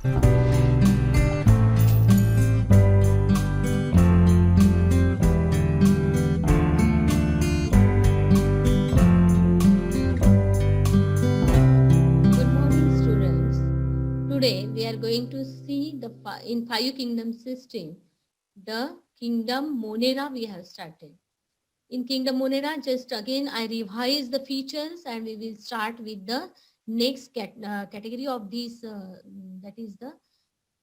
Today we are going to see in Five Kingdom system, the Kingdom Monera we have started. In Kingdom Monera, just again I revise the features and we will start with the next category of these, that is the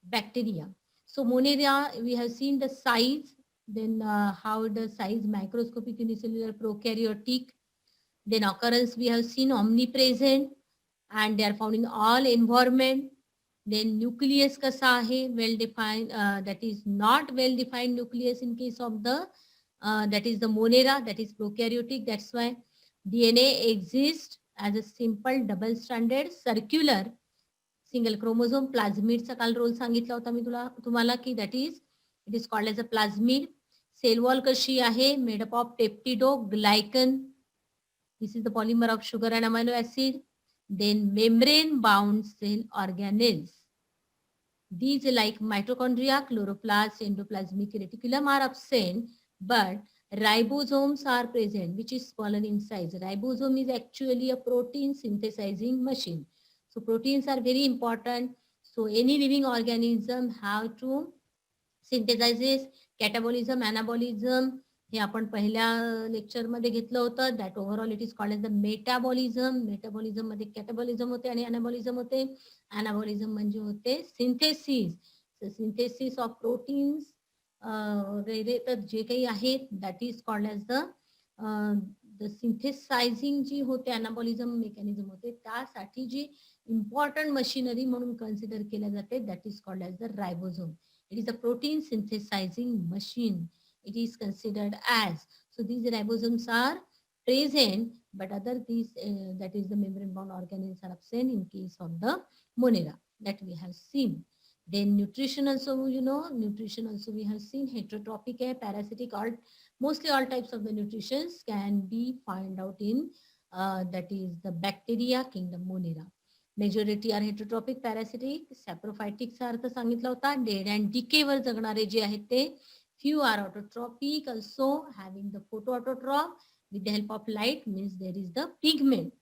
bacteria. So Monera, we have seen the size, then how the size microscopic unicellular prokaryotic, then occurrence we have seen omnipresent and they are found in all environment. Then nucleus kasa आहे, well defined, that is not well defined nucleus in case of the that is the Monera, that is prokaryotic. That's why DNA exists as a simple double stranded circular single chromosome. Plasmidचा काल role सांगितला होता मी तुम्हाला की that is it is called as a plasmid. Cell wall कशी आहे, made up of peptidoglycan. This is the polymer of sugar and amino acid. Then membrane bound cell organelles. These like mitochondria, chloroplast, endoplasmic reticulum are absent, but ribosomes are present, which is smaller in size. Ribosome is actually a protein synthesizing machine. So proteins are very important. So any living organism have to synthesize catabolism, anabolism. हे आपण पहिल्या lecture मध्ये घेतलं होतं. That overall it is called as the metabolism. Metabolism मध्ये catabolism होते आणि अनाबॉलिझम होते. अनाबॉलिझम म्हणजे होते सिंथेसिस. सिंथेसिस ऑफ प्रोटीन्स वगैरे तर जे काही आहेत that is called as the synthesising जी होते अनाबॉलिझम मेकॅनिझम होते त्यासाठी जी इम्पॉर्टंट मशिनरी म्हणून कन्सिडर केल्या जाते that is called as the ribosome. It is a protein synthesizing machine. It is considered as. So these ribosomes are present, but other these that is the membrane bound organelles are absent in case of the Monera that we have seen. Then nutrition also, nutrition also we have seen heterotrophic, parasitic, all mostly all types of the nutritions can be found out in that is the bacteria kingdom Monera. Majority are heterotrophic parasitic. सॅप्रोफायटिकचा अर्थ सांगितला होता dead and decay वर जगणारे जे आहेत ते. Few are autotrophic also having the photo autotroph with the help of light means there is the pigment.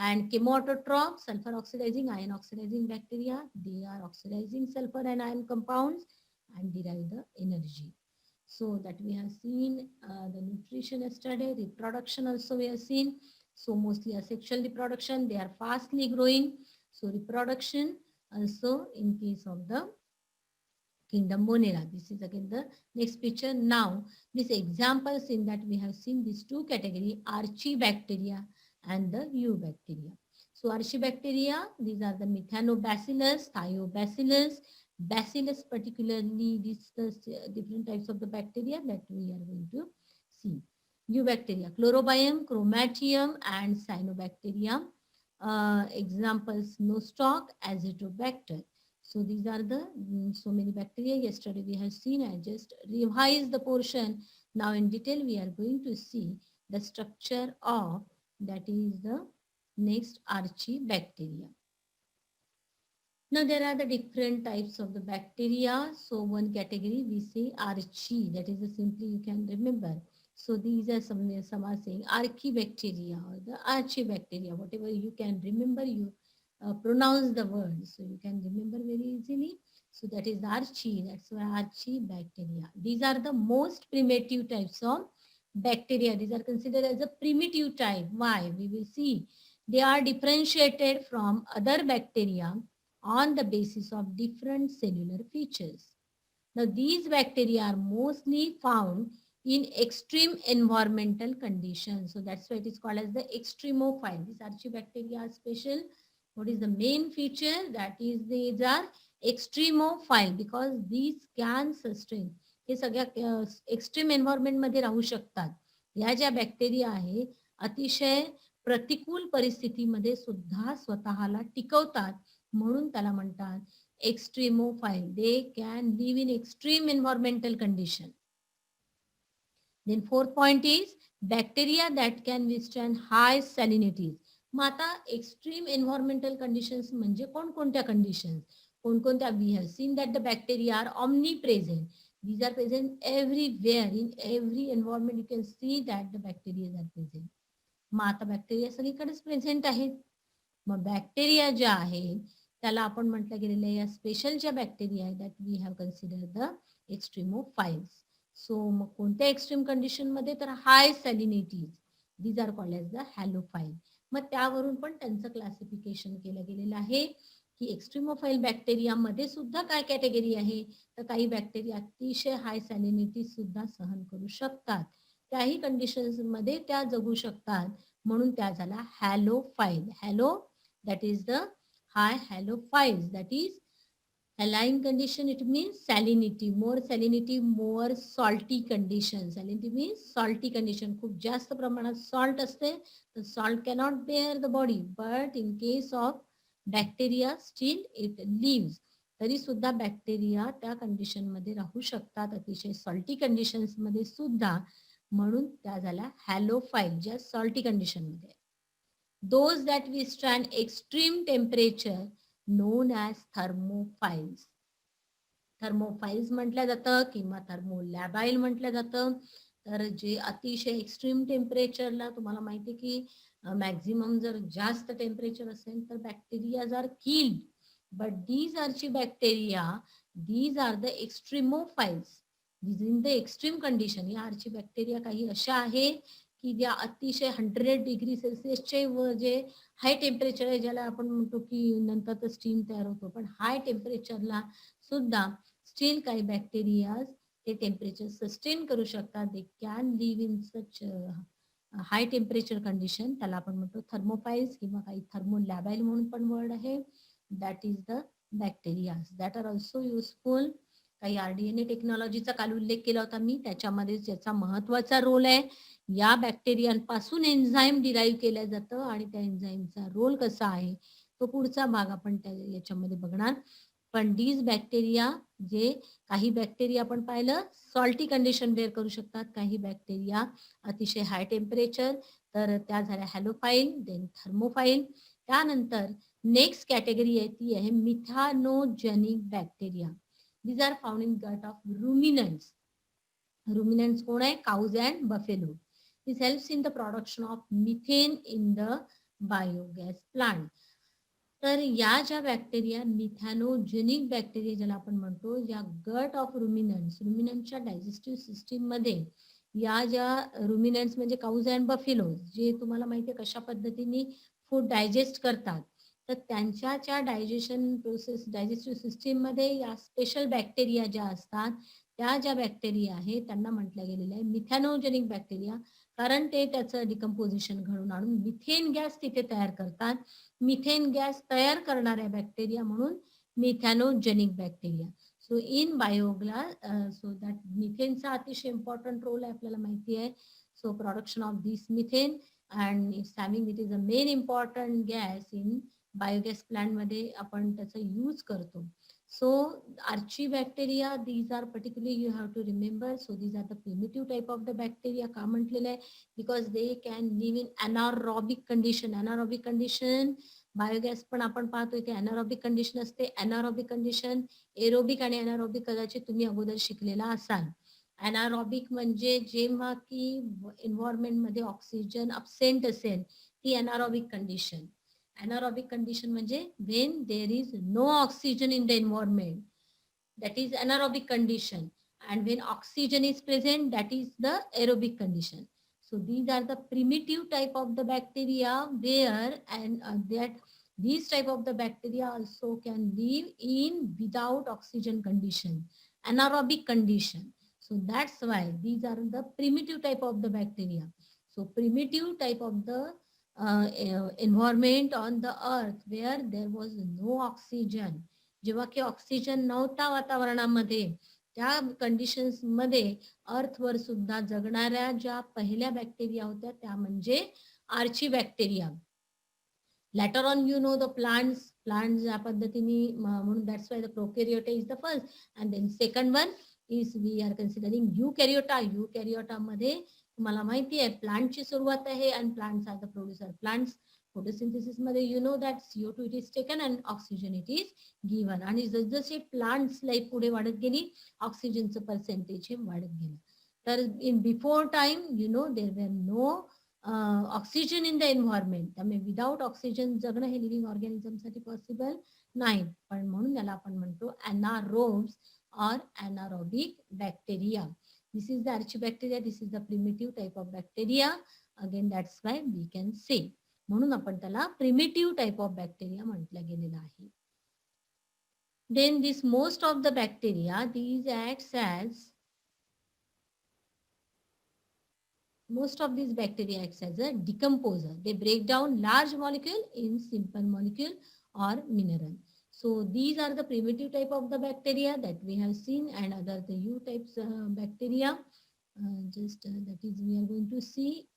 And chemoautotrophs, sulfur oxidizing, iron oxidizing bacteria, they are oxidizing sulfur and iron compounds and derive the energy. So that we have seen the nutrition yesterday. Reproduction also we have seen. So mostly asexual reproduction, they are fastly growing. So reproduction also in case of the kingdom Monera. This is again the next picture. Now these examples in that we have seen these two category, Archibacteria and the Eubacteria. So Archibacteria, these are the Methanobacillus, Thiobacillus, Bacillus particularly discuss different types of the bacteria that we are going to see. Eubacteria, Chlorobium, Chromatium and Cyanobacteria. Examples, Nostoc, Azotobacter. So these are the so many bacteria yesterday we have seen. I just revised the portion. Now in detail we are going to see the structure of that is the next Archibacteria. Now there are the different types of the bacteria. So one category we say Archie, that is simply you can remember. So these are some are saying Archibacteria or the Archibacteria, whatever you can remember, you pronounce the word, so you can remember very easily. So that is Archie, that's why Archibacteria. These are the most primitive types of bacteria. These are considered as a primitive type. Why? We will see. They are differentiated from other bacteria on the basis of different cellular features. Now these bacteria are mostly found in extreme environmental conditions. So that's why it is called as the extremophile. These Archibacteria are special. What is the main feature? That is these are extremophile because these can sustain. हे सगळ्या extreme environment मध्ये राहू शकतात. या ज्या bacteria आहे अतिशय प्रतिकूल परिस्थितीमध्ये सुद्धा स्वतःला टिकवतात म्हणून त्याला म्हणतात extremophile. They can live in extreme environmental condition. Then fourth point is bacteria that can withstand high salinities. मग आता एक्स्ट्रीम एन्व्हायरमेंटल कंडिशन्स म्हणजे कोणकोणत्या कंडिशन्स? कोणकोणत्या we have seen that the bacteria are omnipresent. These are present everywhere in every environment. You can see that the bacteria are present. मग आता bacteria सगळीकडेच present आहेत. मग बॅक्टेरिया ज्या आहेत त्याला आपण म्हटलं गेलेलं आहे या स्पेशल ज्या बॅक्टेरिया आहेत that we have consider the extremophiles. So मग कोणत्या एक्स्ट्रीम कंडिशन मध्ये तर high salinities, these are called as the halophile. मग त्यावरून पण त्यांचं क्लासिफिकेशन केलं गेलेलं आहे की एक्स्ट्रीमोफाइल बॅक्टेरिया मध्ये सुद्धा काय कॅटेगरी आहे तर काही बॅक्टेरिया अतिशय हाय सॅलिनिटी सुद्धा सहन करू शकतात. त्याही कंडिशन्स मध्ये त्या जगू शकतात म्हणून त्या झाला halophile. Hello that is the high halophiles, that is saline condition. It means salinity, more salty condition. Salinity means salty condition. खूप जास्त प्रमाणात सॉल्ट असते तर salt cannot bear the body, but in case of bacteria still it lives. तरी सुद्धा bacteria त्या condition मध्ये राहू शकतात अतिशय सॉल्टी कंडिशन्स मध्ये सुद्धा, म्हणून त्या झाल्या हॅलोफाइल ज्या सॉल्टी कंडिशन मध्ये. Those that withstand extreme temperature known as thermophiles. Thermophiles म्हटलं जातं किंवा थर्मोलॅबाइल म्हटलं जातं. तर जे अतिशय एक्स्ट्रीम टेम्परेचरला तुम्हाला माहिती आहे की मॅक्झिमम जर जास्त टेम्परेचर असेल तर bacteria are killed. But these archaebacteria, these are the extremophiles. These in the extreme condition. या आरची बॅक्टेरिया काही अशा आहे की ज्या अतिशय 100 डिग्री सेल्सिअसचे व जे हाय टेम्परेचर आहे ज्याला आपण म्हणतो की नंतर तर स्टीम तयार होतो, पण हाय टेम्परेचरला सुद्धा स्टील काही बॅक्टेरिया ते टेम्परेचर सस्टेन करू शकतात. They can live in such high temperature condition. त्याला आपण म्हणतो थर्मोफाइल्स किंवा काही थर्मोलॅबाइल म्हणून पण वर्ड आहे. That is the bacteria that are also useful. काही RDNA टेक्नॉलॉजीचा काल उल्लेख केला होता मी, त्याच्यामध्ये ज्याचा महत्वाचा रोल आहे. या बॅक्टेरियांपासून एन्झाईम डिराईव्ह केलं जातं आणि त्या एन्झाईमचा रोल कसा आहे तो पुढचा भाग आपण याच्यामध्ये बघणार. पण डीज बॅक्टेरिया, जे काही बॅक्टेरिया आपण पाहिलं सॉल्टी कंडिशन बेअर करू शकतात, काही बॅक्टेरिया अतिशय हाय टेम्परेचर, तर त्या झाल्या हॅलोफाइल, देन थर्मोफाइल. त्यानंतर नेक्स्ट कॅटेगरी आहे ती आहे मिथॅनोजेनिक bacteria. These are found in gut of ruminants. Ruminants कोण आहे? Cows and buffalo. This helps in the production of methane in the biogas plant. तर या ज्या बॅक्टेरिया मिथॅनोजेनिक बॅक्टेरिया ज्याला आपण म्हणतो, या गट ऑफ रुमिनंट्सच्या डायजेस्टिव्ह सिस्टीम मध्ये या ज्या रुमिनंट्स म्हणजे काऊज अँड बफेलो जे तुम्हाला माहिती आहे कशा पद्धतीने फूड डायजेस्ट करतात, तर त्यांच्या डायजेशन प्रोसेस डायजेस्टिव्ह सिस्टीम मध्ये या स्पेशल बॅक्टेरिया ज्या असतात त्या ज्या बॅक्टेरिया आहेत त्यांना म्हटलं गेलेलं आहे मिथॅनोजेनिक बॅक्टेरिया, कारण ते त्याचं डिकम्पोजिशन घडून आणून मिथेन गॅस तिथे तयार करतात. मिथेन गॅस तयार करणाऱ्या बॅक्टेरिया म्हणून methanogenic bacteria. So in bioglass, so that मिथेनचा अतिशय इम्पॉर्टंट रोल आहे आपल्याला माहिती आहे. So production of this methane and it is a main important gas in biogas plant मध्ये आपण त्याचा यूज करतो. So Archibacteria, these are particularly you have to remember. So these are the primitive type of the bacteria. का म्हटलेलं आहे because they can live in anaerobic condition. Anaerobic condition biogas पण आपण पाहतोय की anaerobic condition असते. anaerobic condition, aerobic आणि anaerobic कदाचित तुम्ही अगोदर शिकलेला असाल. anaerobic म्हणजे जेव्हा की एन्व्हायरमेंट मध्ये ऑक्सिजन अब्सेंट असेल ती anaerobic condition. Anaerobic condition म्हणजे when there is no oxygen in the environment, that is anaerobic condition, and when oxygen is present, that is the aerobic condition. So these are the primitive type of the bacteria where and that these type of the bacteria also can live in without oxygen condition, anaerobic condition. So that's why these are the primitive type of the bacteria. So primitive type of the environment on the earth where there was no oxygen, जेव्हा की oxygen नव्हता वातावरणामध्ये, त्या conditions मध्ये अर्थवर सुद्धा जगणाऱ्या ज्या पहिल्या बॅक्टेरिया होत्या त्या म्हणजे archaebacteria. Later on you know the plants ज्या पद्धतीने म्हणून that's why the prokaryota is the first and then second one is we are considering eukaryota मध्ये तुम्हाला माहिती आहे प्लांटची सुरुवात आहे आणि plants are the producer. Plants photosynthesis मध्ये you know that CO2 it is taken and oxygen it is given. आणि जसजसे प्लांट्स लाईफ पुढे वाढत गेली ऑक्सिजनचं पर्सेंटेज हे वाढत गेलं. तर in before time you know there were no oxygen in the environment. त्यामुळे विदाउट ऑक्सिजन जगणं हे लिव्हिंग ऑर्गॅनिझमसाठी पॉसिबल नाही. पण म्हणून याला आपण म्हणतो anaerobes or anaerobic bacteria. This is the archibacteria. This is the primitive type of bacteria. Again, that's why we can say. म्हणून आपण त्याला primitive type of bacteria म्हटलं गेलेलं आहे. Then this most of the bacteria, these acts as most of these bacteria acts as a decomposer. They break down large molecule in simple molecule or mineral. So these are the primitive type of the bacteria that we have seen, and other the U types bacteria. That is we are going to see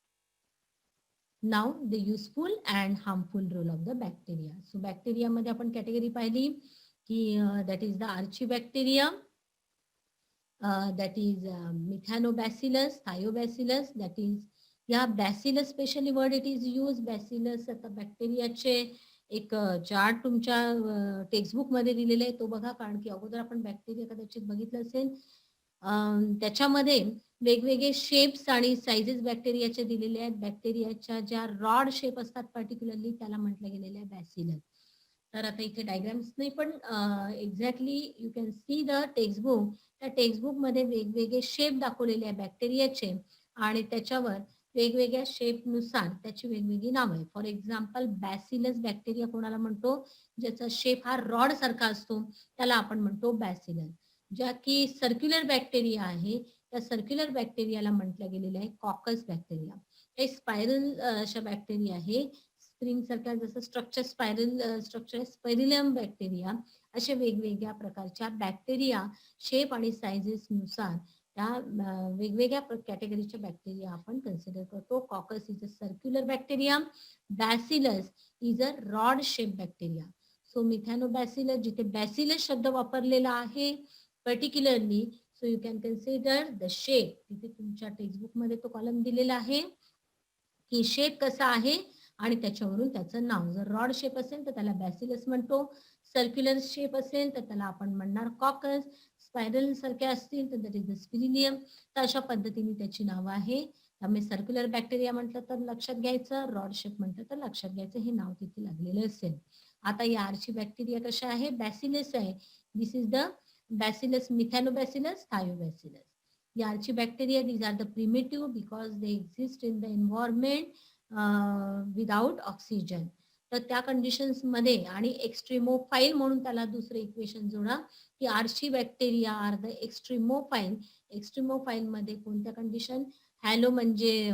now the useful and harmful role of the bacteria. So bacteria मध्ये आपण category पाहिली की that is the archibacteria. That is methanobacillus, thiobacillus, that is या bacillus specially word it is used. bacillus आता बॅक्टेरियाचे एक chart तुमच्या textbook मध्ये दिलेले आहे तो बघा, कारण की अगोदर आपण बॅक्टेरिया कदाचित बघितलं असेल. त्याच्यामध्ये वेगवेगळे शेप्स आणि साइजेस बॅक्टेरियाचे दिलेले आहेत. बॅक्टेरियाच्या ज्या रॉड शेप असतात पर्टिक्युलरली त्याला म्हटलं गेलेलं आहे बॅसिलस. तर आता इथे डायग्राम्स नाही पण exactly you can see the textbook. त्या टेक्स्टबुक मध्ये वेगवेगळे शेप दाखवलेले आहे बॅक्टेरियाचे आणि त्याच्यावर वेगवेगळ्या शेपनुसार त्याची वेगवेगळी नावं आहे. फॉर एक्झाम्पल बॅसिलस बॅक्टेरिया कोणाला म्हणतो, ज्याचा शेप हा रॉड सारखा असतो त्याला आपण म्हणतो बॅसिलस. ज्या की सर्क्युलर बॅक्टेरिया आहे त्या सर्क्युलर बॅक्टेरियाला म्हटलं गेलेलं आहे कॉकस बॅक्टेरिया. हे स्पायरल अशा बॅक्टेरिया आहे, स्प्रिंग सारख्या जसं स्ट्रक्चर स्पायरल स्ट्रक्चर स्पायरिलम बॅक्टेरिया. अशा वेगवेगळ्या प्रकारच्या बॅक्टेरिया शेप आणि सायझेस नुसार त्या वेगवेगळ्या कॅटेगरीच्या बॅक्टेरिया आपण कन्सिडर करतो. Coccus is a circular bacteria, bacillus is a rod shape bacteria. So methanobacillus, जिथे बॅसिलस शब्द वापरलेला आहे particularly, so you can consider the shape. तिथे तुमच्या टेक्स्टबुक मध्ये तो कॉलम दिलेला आहे की शेप कसा आहे आणि त्याच्यावरून त्याचं नाव. जर रॉड शेप असेल तर त्याला बॅसिलस म्हणतो, सर्क्युलर शेप असेल तर त्याला आपण म्हणणार कॉकस, स्पायरल सारख्या असतील तर दॅट इज द स्पिरिलियम. तर अशा पद्धतीने त्याची नावं आहे. त्यामुळे सर्क्युलर बॅक्टेरिया म्हटलं तर लक्षात घ्यायचं, रॉड शेप म्हटलं तर लक्षात घ्यायचं, हे नाव तिथे लागलेलं असेल. आता या आरची बॅक्टेरिया कशा आहे, बॅसिलस आहे. This is the bacillus, methanobacillus, thiobacillus. The archibacteria, these are the primitive because they exist in the environment without oxygen. तर त्या कंडिशन्स मध्ये आणि एक्स्ट्रीमोफाईल म्हणून त्याला दुसरे इक्वेशन जोडा की आर्ची बॅक्टेरिया आर द एक्स्ट्रीमोफाईल. एक्स्ट्रीमोफाईल मध्ये कोणत्या कंडिशन, हॅलो म्हणजे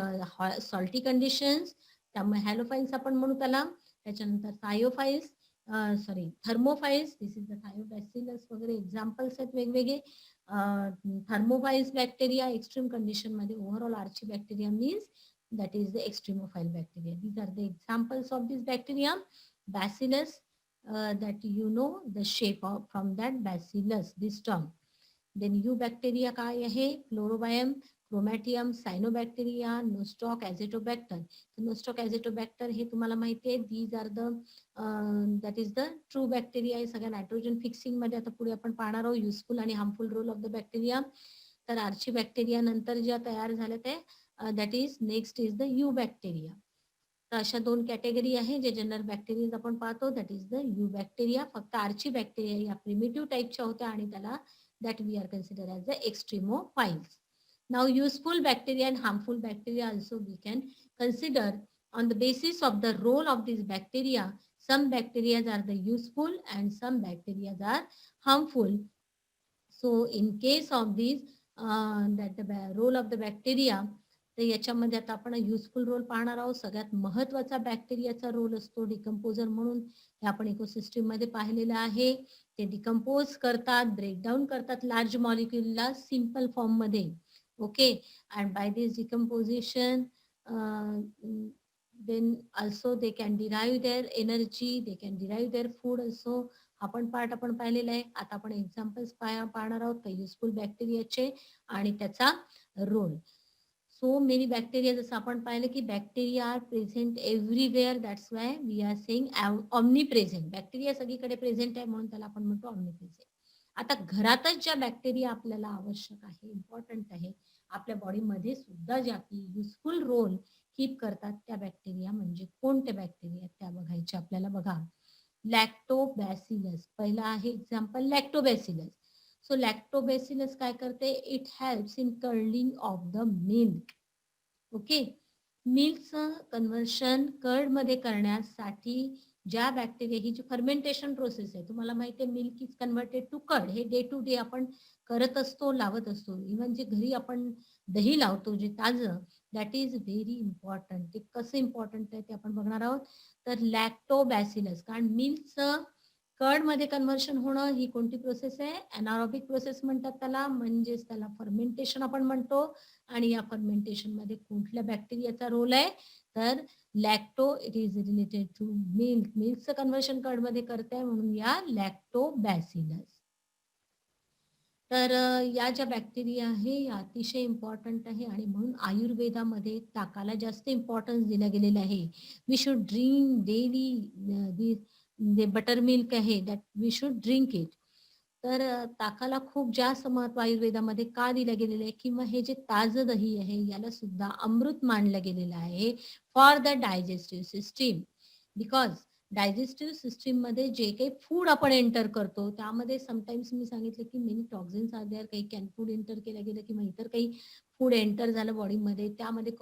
सॉल्टी कंडिशन्स, त्यामुळे हॅलोफाईल्स आपण म्हणू त्याला. त्याच्यानंतर थायोफाईल्स थर्मोफाईल्स, दिस इज द थायोबॅसिलस वगैरे एक्झाम्पल्स आहेत वेगवेगळे. थर्मोफाइल्स बॅक्टेरिया एक्स्ट्रीम कंडिशन मध्ये. Overall archaebacteria means that is the extremophile bacteria. These are the examples of this bacteria. Bacillus, that you know the shape of from that bacillus, this term. Then eubacteria काय आहे, फ्लोरोबायम, chromatium, cyanobacteria, nostoc, azotobacter. Nostoc azotobacter हे तुम्हाला माहिती आहे. These are the that is the true bacteria. आहे सगळ्या nitrogen fixing मध्ये आता पुढे आपण पाहणार आहोत युजफुल आणि harmful role of the bacteria. तर आर्ची बॅक्टेरिया नंतर ज्या तयार झाल्या ते that is next is the eubacteria. तर अशा दोन कॅटेगरी आहे जे जनरल बॅक्टेरिया आपण पाहतो, that is the you bacteria. फक्त आर्ची बॅक्टेरिया या प्रिमिटिव्ह टाईपच्या होत्या आणि त्याला that we are considered as the extremophiles. Now useful bacteria and harmful bacteria also we can consider on the basis of the role of these bacteria. Some bacteria are the useful and some bacteria are harmful. So in case of these that the role of the bacteria, तर याच्यामध्ये आता आपण useful role पाहणार आहोत. सगळ्यात महत्वाचा बॅक्टेरियाचा role असतो decomposer म्हणून. हे आपण इकोसिस्टीम मध्ये पाहिलेलं आहे. ते डिकम्पोज करतात, ब्रेकडाऊन करतात लार्ज मॉलिक्युलला सिंपल फॉर्म मध्ये. Okay, and by this decomposition then also they can derive their energy, they can derive their food also. आपण पार्ट आपण पाहिलेला आहे. आता आपण एक्झाम्पल्स पाहणार आहोत काही युजफुल बॅक्टेरियाचे आणि त्याचा रोल. सो मेनी बॅक्टेरिया, जसं आपण पाहिलं की bacteria are present everywhere, that's why we are saying omnipresent. Bacteria सगळीकडे प्रेझेंट आहे म्हणून त्याला आपण म्हणतो ऑमनी प्रेझेंट. आता घरातच ज्या बॅक्टेरिया आपल्याला आवश्यक आहे, इम्पॉर्टंट आहे, आपल्या बॉडीमध्ये सुद्धा ज्या की युजफुल रोल कीप करतात, त्या बॅक्टेरिया म्हणजे कोणत्या बॅक्टेरिया त्या बघायच्या आपल्याला. बघा, लॅक्टोबॅसिलस पहिला आहे एक्झाम्पल, लॅक्टोबॅसिलस. सो लॅक्टोबॅसिलस काय करते, it helps in curling of the milk. Okay, मिल्कचं कन्व्हर्शन कर्ड मध्ये करण्यासाठी ज्या बॅक्टेरिया, ही जी फर्मेंटेशन प्रोसेस आहे, तुम्हाला माहिती आहे milk is converted to curd, हे डे टू डे आपण करत असतो, लावत असतो. इव्हन जे घरी आपण दही लावतो जे ताजं, दॅट इज व्हेरी इम्पॉर्टंट. ते कसं इम्पॉर्टंट आहे ते आपण बघणार आहोत. तर लॅक्टोबॅसिलस, कारण मिल्कचं कर्ड मध्ये कन्व्हर्शन होणं ही कोणती प्रोसेस आहे, एनारोबिक प्रोसेस म्हणतात त्याला, म्हणजेच त्याला फर्मेंटेशन आपण म्हणतो. आणि या फर्मेंटेशन मध्ये कुठल्या बॅक्टेरियाचा रोल आहे, तर lacto, it is related to milk. मिल्कचं कन्व्हर्शन कर्ड मध्ये करते म्हणून या लॅक्टोबॅसिलस. तर या ज्या बॅक्टेरिया आहे या अतिशय इम्पॉर्टंट आहे आणि म्हणून आयुर्वेदामध्ये ताकाला जास्त इम्पॉर्टन्स दिला गेलेला आहे. वी शुड ड्रिंक डेली जे बटर मिल्क आहे, that we should drink it. तर ताकाला खूप जास्त महत्व आयुर्वेदामध्ये का दिलं गेलेलं आहे, किंवा हे जे ताजं दही आहे याला सुद्धा अमृत मानलं गेलेलं आहे for the digestive system. Because digestive system मध्ये जे काही फूड आपण एंटर करतो त्यामध्ये समटाइम्स मी सांगितलं की मेनी टॉक्झिन्स आर देअर, काही कॅन फूड एंटर केलं गेलं किंवा इतर काही फूड एंटर झालं बॉडीमध्ये, त्यामध्ये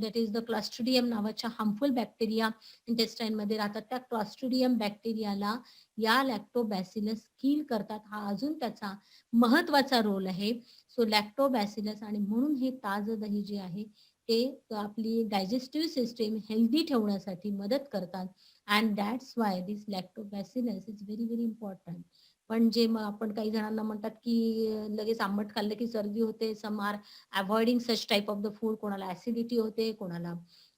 दॅट इज द क्लॉस्ट्रिडियम नावाच्या हार्मफुल बॅक्टेरिया इंटेस्टाईन मध्ये राहतात. त्या क्लॉस्ट्रिडियम बॅक्टेरियाला या लॅक्टोबॅसिलस किल करतात. हा अजून त्याचा महत्वाचा रोल आहे. सो लॅक्टोबॅसिलस, आणि म्हणून हे ताजं दही जे आहे ते आपली डायजेस्टिव्ह सिस्टीम हेल्दी ठेवण्यासाठी मदत करतात. And that's why this Lactobacillus is very very important. पण जे मग आपण काही जणांना म्हणतात की लगेच आंबट खाल्लं की सर्दी होते, some are avoiding such type of the food, कोणाला ऍसिडिटी होते, कोणाला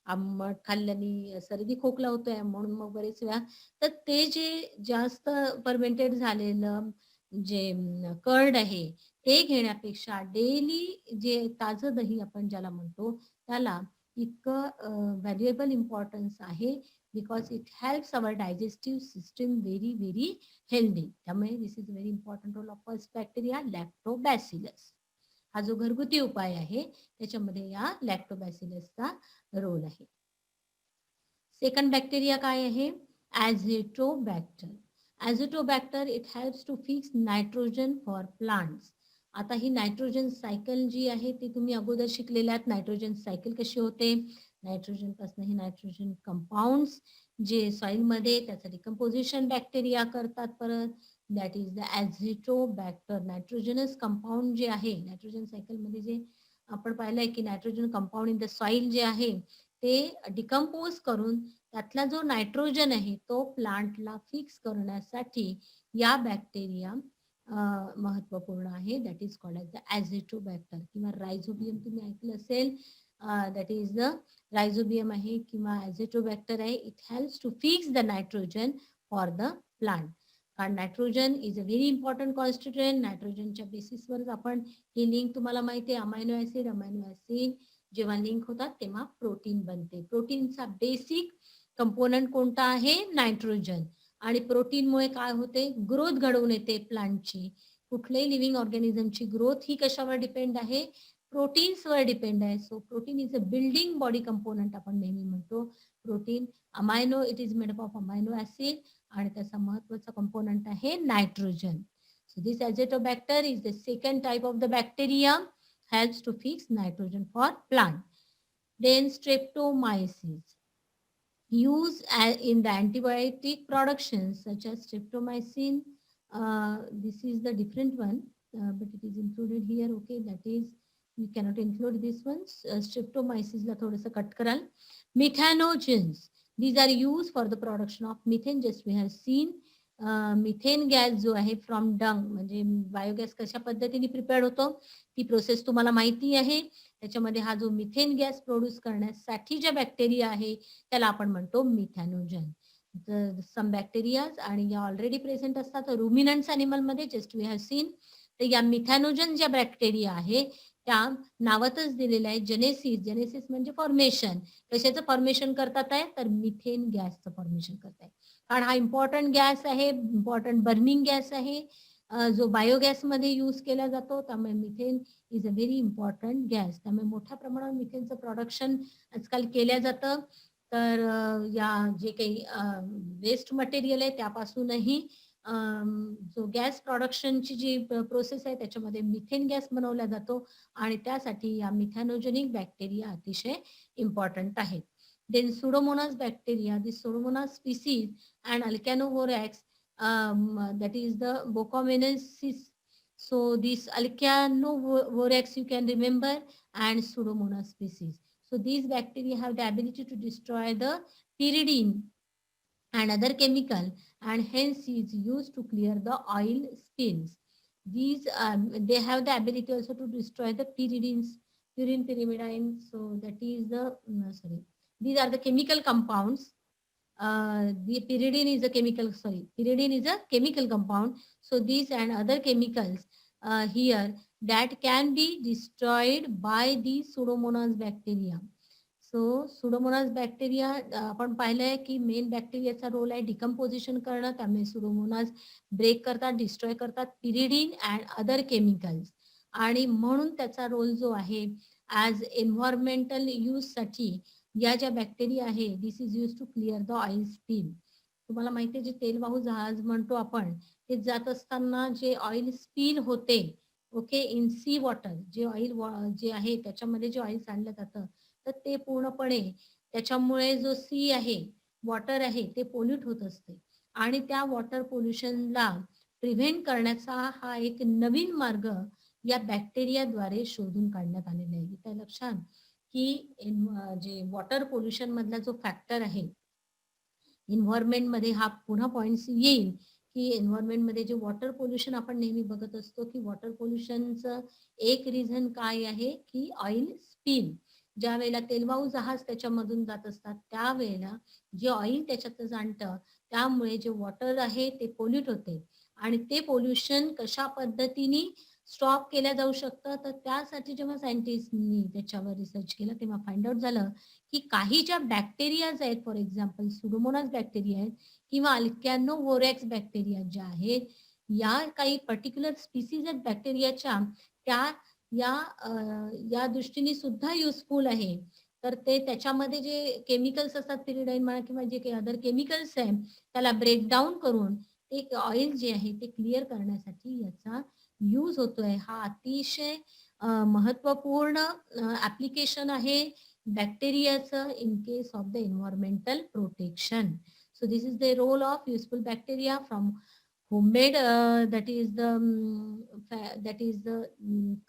आंबट खाल्ल्याने सर्दी खोकला होतोय म्हणून मग बरेच वेळा, तर ते जे जास्त फर्मेंटेड झालेलं जे कर्ड आहे ते घेण्यापेक्षा डेली जे ताजं दही आपण ज्याला म्हणतो त्याला इतकं व्हॅल्युएबल इम्पॉर्टन्स आहे, because it helps our digestive system very very healthy. त्यामुळे this is very important role of first bacteria lactobacillus. हा जो घरगुती उपाय आहे त्याच्यामध्ये या लॅक्टोबॅसिलसचा रोल आहे. सेकंड बॅक्टेरिया काय आहे, azotobacter. Azotobacter it helps to fix nitrogen for plants. आता ही नायट्रोजन सायकल जी आहे ती तुम्ही अगोदर शिकलेल्या आहात. नायट्रोजन सायकल कशी होते, नायट्रोजन पासून हे नायट्रोजन कंपाऊंड्स जे सॉइल मध्ये त्याचं डिकम्पोजिशन बॅक्टेरिया करतात. परत that is the ॲझिटोबॅक्टर. Nitrogenous compound जे आहे नायट्रोजन सायकल मध्ये जे आपण पाहिलंय की nitrogen compound in the soil जे आहे ते डिकम्पोज करून त्यातला जो नायट्रोजन आहे तो प्लांटला फिक्स करण्यासाठी या बॅक्टेरिया महत्वपूर्ण आहे. That is called as the azotobacter. किंवा रायझोबियम तुम्ही ऐकलं असेल, दॅट इज द रायझोबियम आहे किंवा ॲझिटोबॅक्टर आहे. It helps to fix the nitrogen for the plant. कारण nitrogen is a very important constituent. नायट्रोजनच्या बेसिसवरच आपण ही लिंक तुम्हाला माहिती आहे, अमायनो ऍसिड जेव्हा लिंक होतात तेव्हा प्रोटीन बनते. प्रोटीनचा बेसिक कंपोनंट कोणता आहे, नायट्रोजन. आणि प्रोटीनमुळे काय होते, ग्रोथ घडवून येते प्लांटची. कुठल्याही लिव्हिंग ऑर्गॅनिझमची ग्रोथ ही कशावर डिपेंड आहे, प्रोटीन्सवर डिपेंड आहे. So protein is a building body component आपण नेहमी म्हणतो. Protein amino, it is made up of amino acid, आणि त्याचा महत्वाचा कंपोनंट आहे nitrogen. So this Azotobacter is the second type of the bacteria, helps to fix nitrogen for plant. Then streptomyces used in the antibiotic production such as streptomycin. This is the different one, but it is included here. Okay, that is you cannot include this one. Streptomyces ला थोडंसं cut कराल. Methanogens, these are used for the production of methane. Just we have seen methane gas जो आहे from डंग, म्हणजे biogas कशा पद्धतीने prepared होतो ती प्रोसेस तुम्हाला माहिती आहे. त्याच्यामध्ये हा जो मिथेन गॅस प्रोड्यूस करण्यासाठी ज्या बॅक्टेरिया आहे त्याला आपण म्हणतो मिथॅनोजन. सम बॅक्टेरिया आणि या ऑलरेडी प्रेझेंट असतात रुमिनंट्स अॅनिमल मध्ये, जस्ट वी हॅव सीन. तर या मिथॅनोजन ज्या बॅक्टेरिया आहे त्या नावातच दिलेलं आहे जेनेसिस. जेनेसिस म्हणजे फॉर्मेशन. कशाचं फॉर्मेशन करतात आहे तर मिथेन गॅसचं फॉर्मेशन करत आहे. कारण हा इम्पॉर्टंट गॅस आहे, इम्पॉर्टंट बर्निंग गॅस आहे, जो बायोगॅसमध्ये यूज केला जातो. त्यामुळे methane is a very important gas. त्यामुळे मोठ्या प्रमाणावर मिथेनचं प्रोडक्शन आजकाल केल्या जातं. तर या जे काही वेस्ट मटेरियल आहे त्यापासूनही जो गॅस प्रोडक्शनची जी प्रोसेस आहे त्याच्यामध्ये मिथेन गॅस बनवला जातो आणि त्यासाठी या मिथॅनोजेनिक बॅक्टेरिया अतिशय इम्पॉर्टंट आहेत. Then Pseudomonas bacteria, this Pseudomonas species and Alcanivorax, that is the Bocomensis. So this Alcyanovhorax you can remember, and Pseudomonas species. So these bacteria have the ability to destroy the pyridine and other chemical, and hence is used to clear the oil spills. These they have the ability also to destroy the pyridines, purine, pyrimidine. So that is the sorry. These are the chemical compounds. The pyridine is a chemical. Sorry, pyridine is a chemical compound. So these and other chemicals here that can be destroyed by the Pseudomonas bacteria. So Pseudomonas bacteria आपण पाहिलंय की main बॅक्टेरियाचा role आहे decomposition करणं. त्यामुळे Pseudomonas break करतात, destroy करतात pyridine and other chemicals. आणि म्हणून त्याचा रोल जो आहे ॲज एन्व्हायरमेंटल यूजसाठी या ज्या बॅक्टेरिया आहे this is use to clear the oil spill. तुम्हाला माहिती आहे जे तेलवाहू जहाज म्हणतो आपण ते जात असताना जे ऑइल स्पिल होते ओके इन सी वॉटर, जे ऑइल जे आहे त्याच्यामध्ये जे ऑइल सांडलं जातं तर ते पूर्णपणे त्याच्यामुळे जो सी आहे वॉटर आहे ते पोल्यूट होत असते आणि त्या वॉटर पोल्युशनला प्रिव्हेंट करण्याचा हा एक नवीन मार्ग या बॅक्टेरियाद्वारे शोधून काढण्यात आलेला आहे. त्या लक्षात की जे वॉटर पोल्युशन मधला जो फॅक्टर आहे एन्व्हायरमेंट मध्ये हा पुन्हा पॉइंट येईल की एन्व्हायरमेंट मध्ये जे वॉटर पोल्युशन आपण नेहमी बघत असतो की वॉटर पोल्युशनचं एक रिझन काय आहे की ऑइल स्पिल. ज्या वेळेला तेलवाहू जहाज त्याच्यामधून जात असतात त्यावेळेला जे ऑइल त्याच्यात जाणतं त्यामुळे जे वॉटर आहे ते पोल्यूट होते आणि ते पोल्युशन कशा पद्धतीने स्टॉप केल्या जाऊ शकतं तर त्यासाठी जेव्हा सायंटिस्टनी त्याच्यावर रिसर्च केलं तेव्हा फाइंड आउट झालं की काही ज्या बॅक्टेरियाज आहेत फॉर एक्झाम्पल सुडोमोनास बॅक्टेरिया आहेत किंवा अल्कॅनोव्होरॅक्स बॅक्टेरिया ज्या आहेत या काही पर्टिक्युलर स्पीसीज आहेत बॅक्टेरियाच्या त्या या दृष्टीने सुद्धा युजफुल आहे. तर ते त्याच्यामध्ये जे केमिकल्स असतात पिरिडाईन म्हणा किंवा जे काही अदर केमिकल्स आहे त्याला ब्रेकडाऊन करून ते ऑइल जे आहे ते क्लिअर करण्यासाठी याचा यूज होतोय. हा अतिशय महत्वपूर्ण ऍप्लिकेशन आहे बॅक्टेरियाचं in case of the environmental protection. So this is the role of useful bacteria from homemade that is the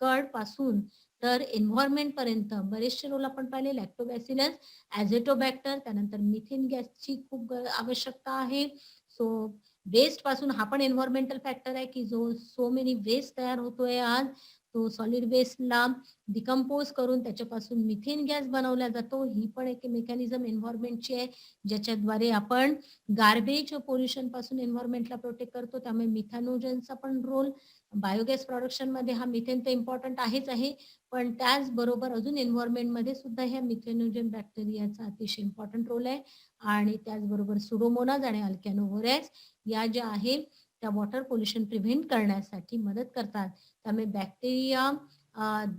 curd पासून तर एन्व्हायरमेंट पर्यंत बरेचसे रोल आपण पाहिले. लॅक्टोबॅसिलस, ॲझेटोबॅक्टर, त्यानंतर मिथेन गॅसची खूप आवश्यकता आहे. सो वेस्ट पासून हा पण एन्व्हायरमेंटल फॅक्टर आहे की जो सो मेनी वेस्ट तयार होतोय आज तो सॉलिड वेस्टला डिकम्पोज करून त्याच्यापासून मिथेन गॅस बनवला जातो. ही पण एक मेकॅनिझम एन्व्हायरमेंटची आहे ज्याच्याद्वारे आपण गार्बेज पोल्युशन पासून एन्व्हायरमेंटला प्रोटेक्ट करतो. त्यामुळे मिथॅनोजनचा पण रोल बायोगॅस प्रोडक्शन मध्ये हा मिथेन तर इम्पॉर्टंट आहेच आहे पण त्याचबरोबर अजून एन्व्हायरमेंटमध्ये सुद्धा ह्या मिथेनोजन बॅक्टेरियाचा अतिशय इम्पॉर्टंट रोल आहे. आणि त्याचबरोबर सुडोमोनाज आणि अल्कॅनोव्होरॅक्स या ज्या आहेत त्या वॉटर पोल्युशन प्रिव्हेंट करण्यासाठी मदत करतात. त्यामुळे bacteria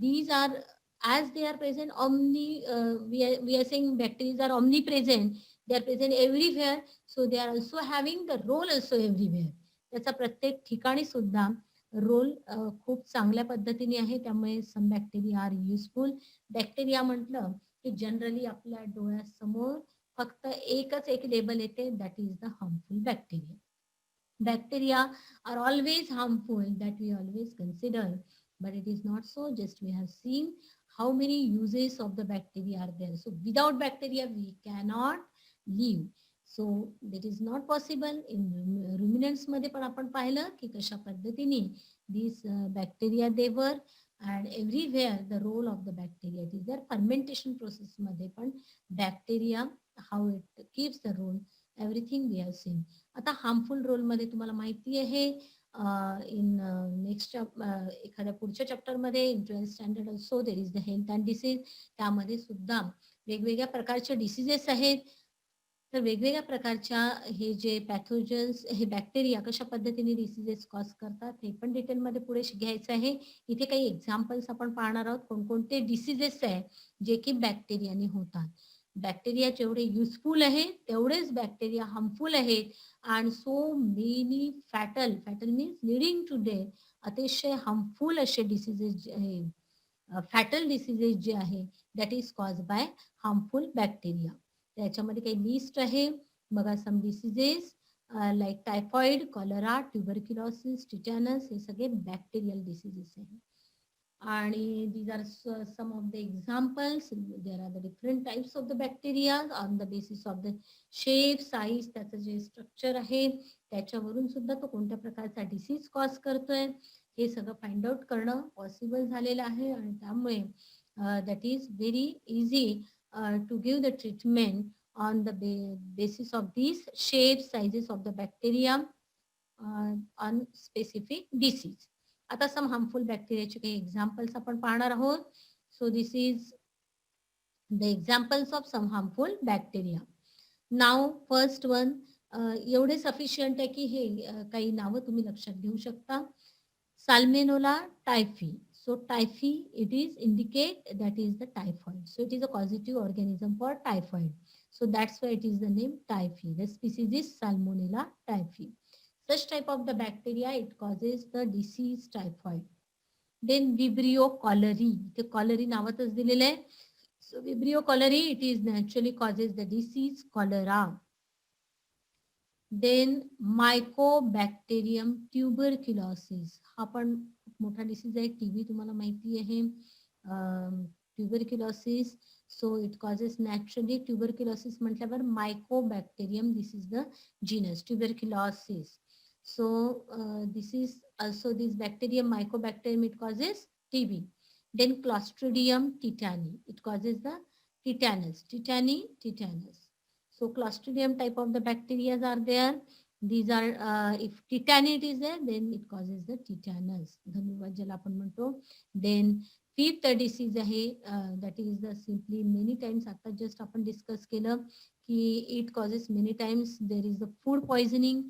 these are as they are present we are saying bacteria are omnipresent, they are present everywhere, so they are also having the role also everywhere. त्याचा प्रत्येक ठिकाणी सुद्धा रोल खूप चांगल्या पद्धतीने आहे. त्यामुळे सम बॅक्टेरिया आर युजफुल. बॅक्टेरिया म्हटलं की जनरली आपल्या डोळ्यासमोर फक्त एकच एक लेबल येते that is the harmful bacteria. Bacteria are always harmful that we always consider, but it is not so. Just we have seen how many uses of the bacteria are there. So without bacteria we cannot live. So that is not possible. In ruminants मध्ये पण आपण पाहिलं की कशा पद्धतीने these bacteria they were and everywhere the role of the bacteria it is there. Fermentation process मध्ये पण bacteria how it keeps the role everything we have seen. आता हार्मफुल रोलमध्ये तुम्हाला माहिती आहे इन नेक्स्ट एखाद्या पुढच्या चॅप्टरमध्ये in 12th standard also there is the health and disease. त्यामध्ये सुद्धा वेगवेगळ्या प्रकारचे डिसीजेस आहेत. तर वेगवेगळ्या प्रकारच्या हे जे पॅथोजन्स हे बॅक्टेरिया कशा पद्धतीने डिसीजेस कॉज करतात हे पण डिटेलमध्ये पुढे घ्यायचं आहे. इथे काही एक्झाम्पल्स आपण पाहणार आहोत कोणकोणते डिसीजेस आहे जे की बॅक्टेरियाने होतात. बॅक्टेरिया जेवढे युजफुल आहेत तेवढेच बॅक्टेरिया हार्मफुल आहेत आणि so many fatal means leading to death अतिशय हार्मफुल असे डिसीजेस जे आहे फॅटल डिसीजेस जे आहे that is cause by harmful bacteria. त्याच्यामध्ये काही लिस्ट आहे बघा. Some diseases like typhoid, cholera, tuberculosis, tetanus हे सगळे बॅक्टेरियल डिसीजेस आहेत. आणि these are some of the examples. There are the different types of the bacteria on the basis of the shape, size, त्याचं जे structure आहे त्याच्यावरून सुद्धा तो कोणत्या प्रकारचा डिसीज कॉज करतोय हे सगळं फाइंड आउट करणं पॉसिबल झालेलं आहे. आणि त्यामुळे that is very easy to give the treatment on the basis of these shapes, sizes of the bacteria on specific disease. आता सम हार्मफुल बॅक्टेरियाचे काही एक्झाम्पल्स आपण पाहणार आहोत. So this is the examples of some harmful bacteria. नाव first one एवढे sufficient आहे की हे काही नावं तुम्ही लक्षात घेऊ शकता. Salmonella typhi. So typhi, it is indicate that is the typhoid. So it is a causative organism for typhoid. So that's why it is the name typhi. The species is Salmonella typhi. Such type of the bacteria, it causes the disease typhoid. Then Vibrio cholerae. The cholerae नावातच दिलेलं आहे. So Vibrio cholerae, it is naturally causes the disease cholera. Then mycobacterium tuberculosis हा पण खूप मोठा disease आहे. TB तुम्हाला माहिती आहे. Tuberculosis so it causes naturally tuberculosis म्हटल्यावर Mycobacterium this is the genus tuberculosis. सो दिस इज also this bacterium mycobacterium it causes TB. Then Clostridium tetani it causes the tetanus. So Clostridium type of the bacteria are there. These are if tetani is there, then it causes the tetanus. धनुर्वात ज्याला आपण म्हणतो. Then fifth disease आहे that is the simply many times आता just आपण discuss केलं की it causes many times there is the food poisoning.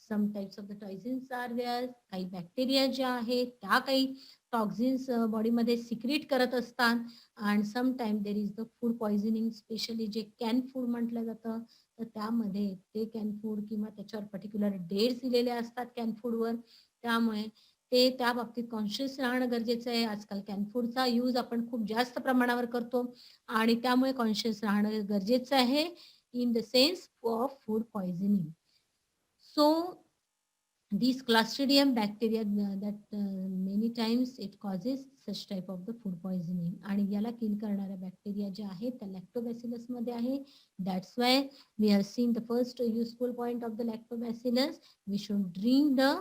Some types of the toxins are there. काही bacteria ज्या आहेत त्या काही टॉक्झिन्स बॉडीमध्ये सिक्रेट करत असतात. And some time there is the food poisoning specially जे कॅन फूड म्हटलं जातं तर त्यामध्ये ते कॅन फूड किंवा त्याच्यावर पर्टिक्युलर डेट्स दिलेले असतात कॅन फूडवर. त्यामुळे ते त्या बाबतीत कॉन्शियस राहणं गरजेचं आहे. आजकाल कॅन फूडचा यूज आपण खूप जास्त प्रमाणावर करतो आणि त्यामुळे कॉन्शियस राहणं गरजेचं आहे in the sense of food poisoning. So these Clostridium bacteria that many times it causes such type of the food poisoning. आणि याला किल करणाऱ्या बॅक्टेरिया जे आहेत त्या लॅक्टोबॅसिलस मध्ये आहे. That's why we have seen the first useful point of the lactobacillus. We should drink the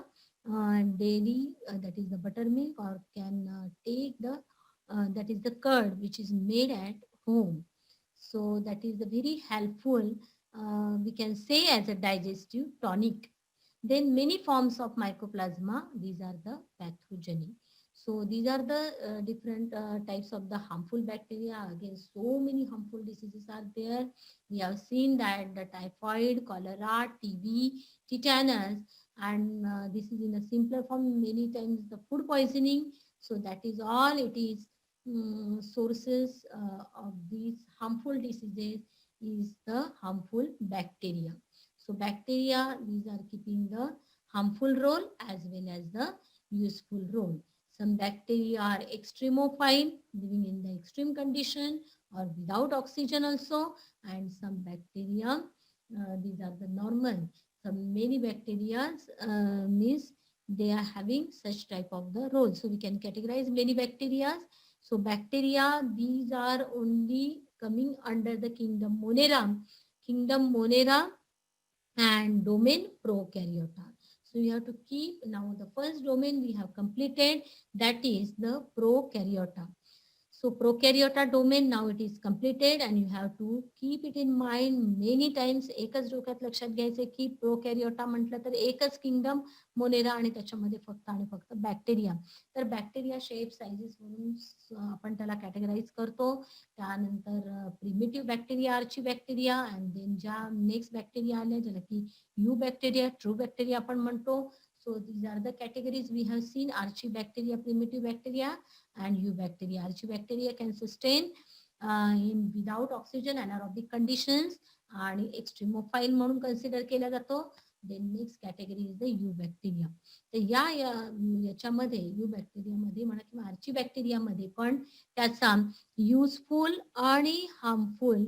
daily that is the buttermilk or can take the that is the curd which is made at home. So that is the very helpful we can say as a digestive tonic. Then many forms of mycoplasma, these are the pathogeny. So these are the different types of the harmful bacteria. Again, so many harmful diseases are there. We have seen that the typhoid, cholera, TB, tetanus, and this is in a simpler form, many times the food poisoning. So that is all it is. Sources of these harmful diseases is the harmful bacteria. So bacteria, these are keeping the harmful role as well as the useful role. Some bacteria are extremophile, living in the extreme condition or without oxygen also. And some bacteria, these are the normal. Some many bacteria means they are having such type of the role. So we can categorize many bacteria. So bacteria, these are only coming under the kingdom Monera and domain prokaryota. So you have to keep now the first domain we have completed, that is the prokaryota. So prokaryota domain, now it is completed and you have to keep it in mind many times. एकच डोक्यात लक्षात घ्यायचं की प्रोकॅरियोटा म्हटलं तर एकच kingdom Monera आणि त्याच्यामध्ये फक्त आणि फक्त बॅक्टेरिया. तर बॅक्टेरिया शेप सायझेस वरून आपण त्याला कॅटेगराईज करतो. त्यानंतर primitive bacteria, archaebacteria and then ज्या नेक्स्ट बॅक्टेरिया आल्या ज्याला की यू बॅक्टेरिया, ट्रू बॅक्टेरिया आपण म्हणतो. So these are the categories we have seen: archibacteria, primitive bacteria, and eubacteria. Archibacteria can sustain in without oxygen anaerobic conditions आणि एक्स्ट्रीमोफाईल म्हणून consider केला जातो. Then next category is the eubacteria. तर याच्यामध्ये यूबॅक्टेरियामध्ये म्हणा किंवा आर्चीबॅक्टेरियामध्ये पण त्याचा युजफुल आणि हार्मफुल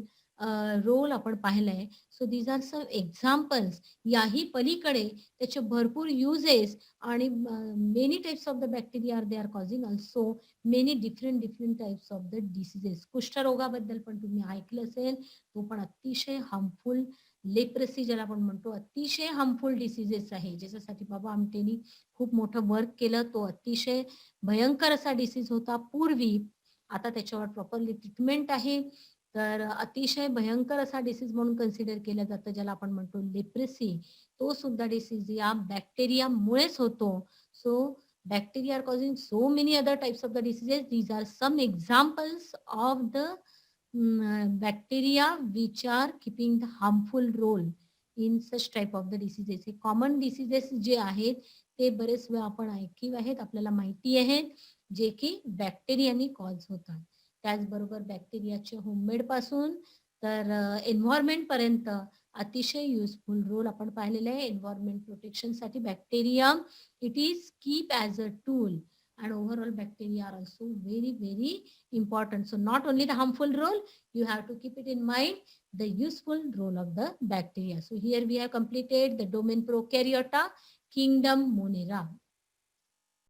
रोल आपण पाहिलाय. So these are some examples. याही पलीकडे त्याचे भरपूर युजेस आणि many types of the bacteria they are causing also many different types of the diseases. कुष्ठरोगाबद्दल पण तुम्ही ऐकलं असेल, तो पण अतिशय हार्मफुल. लेप्रसी ज्याला आपण म्हणतो अतिशय हार्मफुल डिसीजेस आहे, ज्याच्यासाठी बाबा आमटेनी खूप मोठं वर्क केलं. तो अतिशय भयंकर असा डिसीज होता पूर्वी. आता त्याच्यावर प्रॉपरली ट्रीटमेंट आहे. तर अतिशय भयंकर असा डिसीज म्हणून कन्सिडर केलं जातं, ज्याला आपण म्हणतो लेप्रेसी. तो सुद्धा डिसीज या बॅक्टेरियामुळेच होतो. So bacteria are causing so many other types of the diseases. These are some examples of the bacteria which are keeping the harmful role in such type of the diseases. हे common diseases जे आहेत ते बरेच वेळा आपण ऐकीव आहेत, आपल्याला माहिती आहेत, जे की बॅक्टेरियानी कॉज होतात. त्याचबरोबर बॅक्टेरियाचे होममेड पासून तर एन्व्हायरमेंट पर्यंत अतिशय युजफुल रोल आपण पाहिलेला आहे. एन्व्हायरमेंट प्रोटेक्शनसाठी bacteria it is keep as a tool, and overall bacteria are also very important. So not only the harmful role, you have to keep it in mind the useful role of the bacteria. So here we have completed the domain prokaryota, kingdom monera.